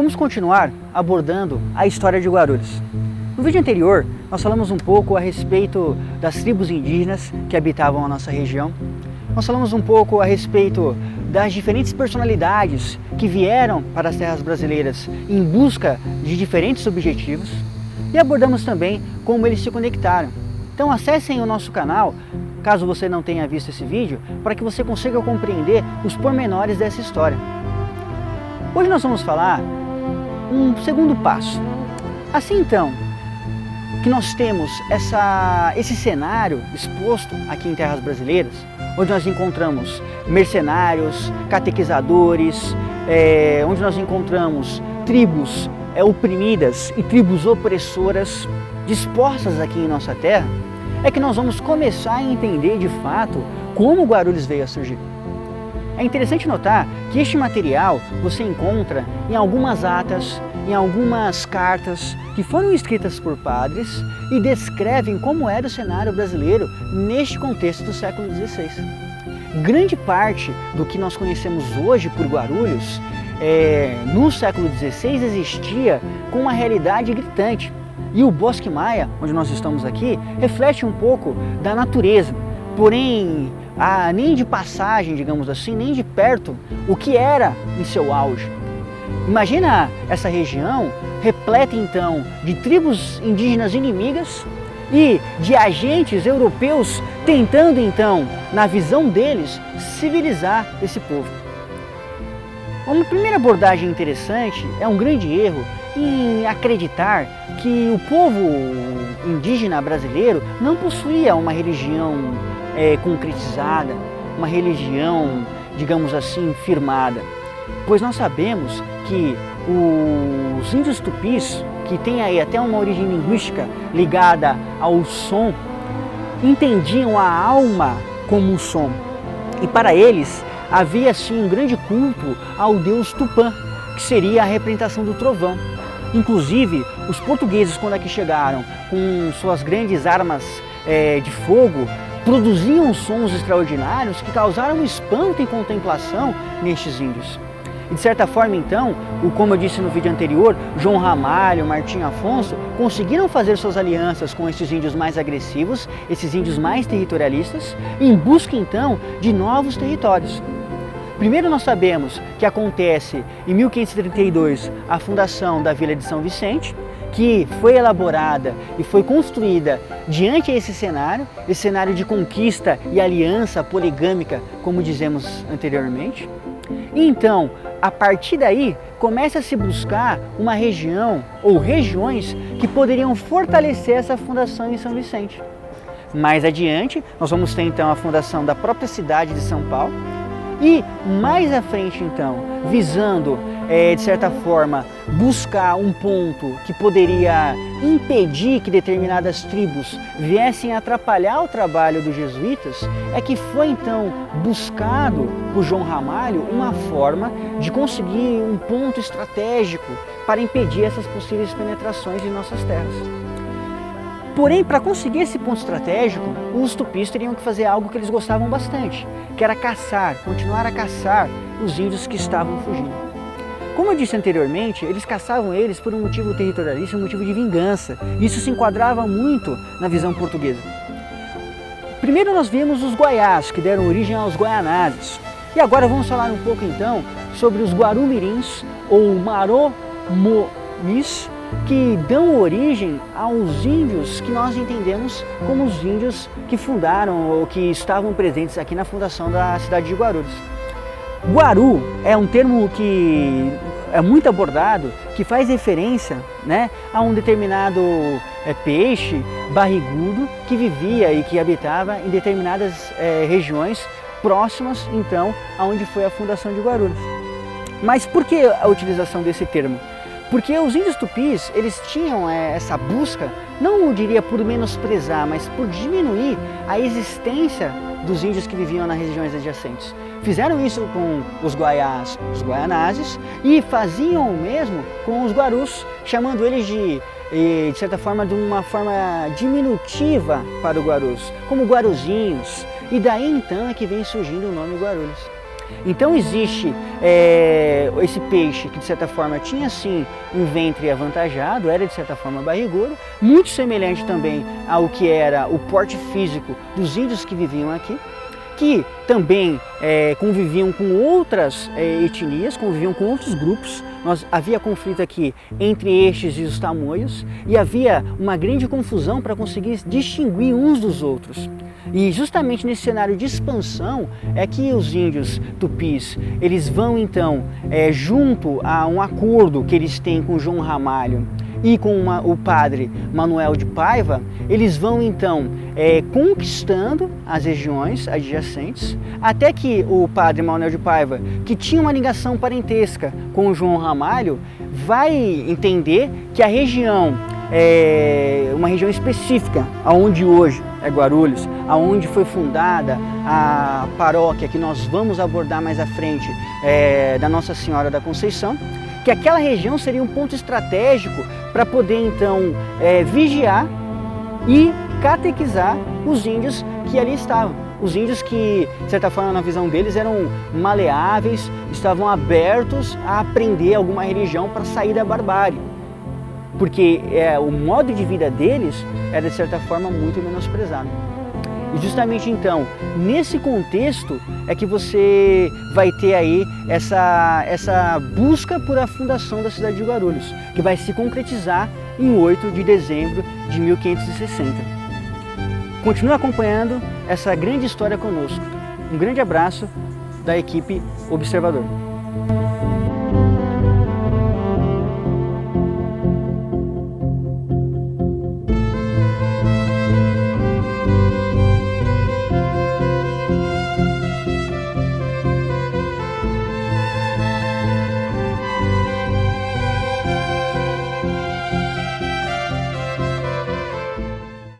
Vamos continuar abordando a história de Guarulhos. No vídeo anterior, nós falamos um pouco a respeito das tribos indígenas que habitavam a nossa região. Nós falamos um pouco a respeito das diferentes personalidades que vieram para as terras brasileiras em busca de diferentes objetivos e abordamos também como eles se conectaram. Então acessem o nosso canal, caso você não tenha visto esse vídeo, para que você consiga compreender os pormenores dessa história. Hoje nós vamos falar um segundo passo. Assim então, que nós temos esse cenário exposto aqui em terras brasileiras, onde nós encontramos mercenários, catequizadores, onde nós encontramos tribos oprimidas e tribos opressoras dispostas aqui em nossa terra, é que nós vamos começar a entender de fato como Guarulhos veio a surgir. É interessante notar que este material você encontra em algumas atas, em algumas cartas que foram escritas por padres e descrevem como era o cenário brasileiro neste contexto do século XVI. Grande parte do que nós conhecemos hoje por Guarulhos, no século XVI existia com uma realidade gritante. E o Bosque Maia, onde nós estamos aqui, reflete um pouco da natureza, porém nem de passagem, digamos assim, nem de perto, o que era em seu auge. Imagina essa região repleta então de tribos indígenas inimigas e de agentes europeus tentando então, na visão deles, civilizar esse povo. Uma primeira abordagem interessante é um grande erro em acreditar que o povo indígena brasileiro não possuía uma religião concretizada, uma religião, digamos assim, firmada. Pois nós sabemos que os índios tupis, que tem aí até uma origem linguística ligada ao som, entendiam a alma como um som. E para eles havia assim um grande culto ao deus Tupã, que seria a representação do trovão. Inclusive, os portugueses, quando aqui chegaram com suas grandes armas de fogo, produziam sons extraordinários que causaram espanto e contemplação nestes índios. E de certa forma, então, como eu disse no vídeo anterior, João Ramalho, Martim Afonso conseguiram fazer suas alianças com esses índios mais agressivos, esses índios mais territorialistas, em busca então de novos territórios. Primeiro nós sabemos que acontece em 1532 a fundação da Vila de São Vicente, que foi elaborada e foi construída diante desse cenário de conquista e aliança poligâmica, como dizemos anteriormente. E então, a partir daí, começa a se buscar uma região ou regiões que poderiam fortalecer essa fundação em São Vicente. Mais adiante, nós vamos ter então a fundação da própria cidade de São Paulo e mais à frente então, visando de certa forma buscar um ponto que poderia impedir que determinadas tribos viessem a atrapalhar o trabalho dos jesuítas, é que foi então buscado por João Ramalho uma forma de conseguir um ponto estratégico para impedir essas possíveis penetrações em nossas terras. Porém, para conseguir esse ponto estratégico, os tupis teriam que fazer algo que eles gostavam bastante, que era caçar, continuar a caçar os índios que estavam fugindo. Como eu disse anteriormente, eles caçavam eles por um motivo territorialista, um motivo de vingança. Isso se enquadrava muito na visão portuguesa. Primeiro nós vimos os Guaiás, que deram origem aos Guaianazes. E agora vamos falar um pouco então sobre os Guarumirins ou Maromomis, que dão origem aos índios que nós entendemos como os índios que fundaram ou que estavam presentes aqui na fundação da cidade de Guarulhos. Guaru é um termo que é muito abordado, que faz referência, a um determinado peixe barrigudo que vivia e que habitava em determinadas regiões próximas, então, aonde foi a fundação de Guarulhos. Mas por que a utilização desse termo? Porque os índios tupis, eles tinham essa busca, não eu diria por menosprezar, mas por diminuir a existência dos índios que viviam nas regiões adjacentes. Fizeram isso com os Guaiás, os Guaianazes, e faziam o mesmo com os Guarus, chamando eles de certa forma, de uma forma diminutiva para o Guarus, como Guaruzinhos. E daí então é que vem surgindo o nome Guarulhos. Então existe esse peixe que de certa forma tinha sim um ventre avantajado, era de certa forma barrigudo, muito semelhante também ao que era o porte físico dos índios que viviam aqui, que também conviviam com outras etnias, conviviam com outros grupos. Havia conflito aqui entre estes e os tamoios e havia uma grande confusão para conseguir distinguir uns dos outros. E justamente nesse cenário de expansão é que os índios tupis, eles vão então, junto a um acordo que eles têm com João Ramalho e com o padre Manuel de Paiva, eles vão então conquistando as regiões adjacentes, até que o padre Manuel de Paiva, que tinha uma ligação parentesca com o João Ramalho, vai entender que a região uma região específica, aonde hoje é Guarulhos, aonde foi fundada a paróquia que nós vamos abordar mais à frente, da Nossa Senhora da Conceição, que aquela região seria um ponto estratégico para poder então vigiar e catequizar os índios que ali estavam. Os índios que, de certa forma, na visão deles, eram maleáveis, estavam abertos a aprender alguma religião para sair da barbárie. Porque o modo de vida deles era, de certa forma, muito menosprezado. E justamente então, nesse contexto, é que você vai ter aí essa busca por a fundação da cidade de Guarulhos, que vai se concretizar em 8 de dezembro de 1560. Continue acompanhando essa grande história conosco. Um grande abraço da equipe Observador.